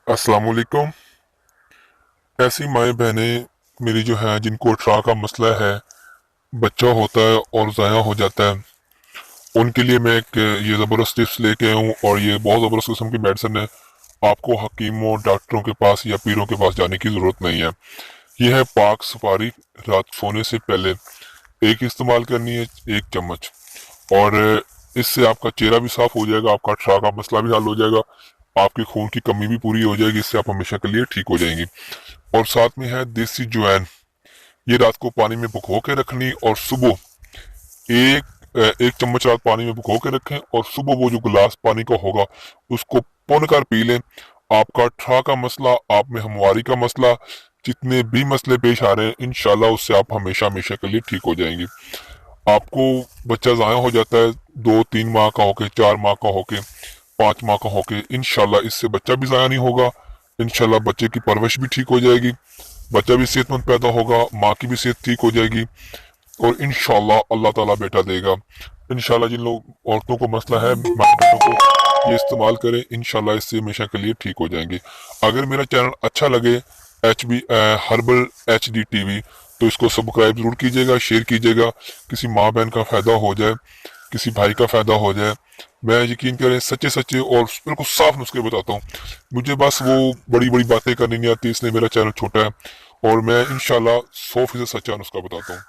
अस्सलाम वालेकुम। ऐसी माएँ बहनें मेरी जो हैं जिनको अठरा का मसला है, बच्चा होता है और ज़ाया हो जाता है, उनके लिए मैं एक ये ज़बरदस्त टिप्स लेके आया हूँ और ये बहुत ज़बरदस्त किस्म की मेडिसिन है। आपको हकीमों डॉक्टरों के पास या पीरों के पास जाने की ज़रूरत नहीं है। यह है पाक सफारी। रात सोने से पहले एक इस्तेमाल करनी है, 1 चम्मच। और इससे आपका चेहरा भी साफ हो जाएगा, आपका अठरा का मसला भी हल हो जाएगा, आपके खून की कमी भी पूरी हो जाएगी, इससे आप हमेशा के लिए ठीक हो जाएंगी। और साथ में है देसी ज्वाइन। ये रात को पानी में भिगो के रखनी और सुबह एक 1 चम्मच रात पानी में भिगो के रखें और सुबह वो जो गिलास पानी का होगा उसको पुन कर पी लें। आपका ठा का मसला, आप में हमवारी का मसला, जितने भी मसले पेश आ रहे हैं, इंशाल्लाह उससे आप हमेशा हमेशा के लिए ठीक हो जाएंगे। आपको बच्चा ज़ाया हो जाता है 2-3 माह का होके, 4 माह का होके, 5 माह का होके, इंशाल्लाह इससे बच्चा भी ज़ाया नहीं होगा। इंशाल्लाह बच्चे की परवरिश भी ठीक हो जाएगी, बच्चा भी सेहतमंद पैदा होगा, माँ की भी सेहत ठीक हो जाएगी और इंशाल्लाह अल्लाह ताला बेटा देगा। इंशाल्लाह जिन लोग औरतों को मसला है, माँ बेटों को, ये इस्तेमाल करें, इंशाल्लाह इससे हमेशा के लिए ठीक हो जाएंगे। अगर मेरा चैनल अच्छा लगे, H B herbal HD TV, तो इसको सब्सक्राइब जरूर कीजिएगा, शेयर कीजिएगा। किसी माँ बहन का फायदा हो जाए, किसी भाई का फायदा हो जाए। मैं यकीन करें सच्चे सच्चे और बिल्कुल साफ नुस्खे बताता हूँ। मुझे बस वो बड़ी बड़ी बातें करनी नहीं आती, इसलिए मेरा चैनल छोटा है और मैं इंशाल्लाह 100% सच्चा नुस्खा बताता हूँ।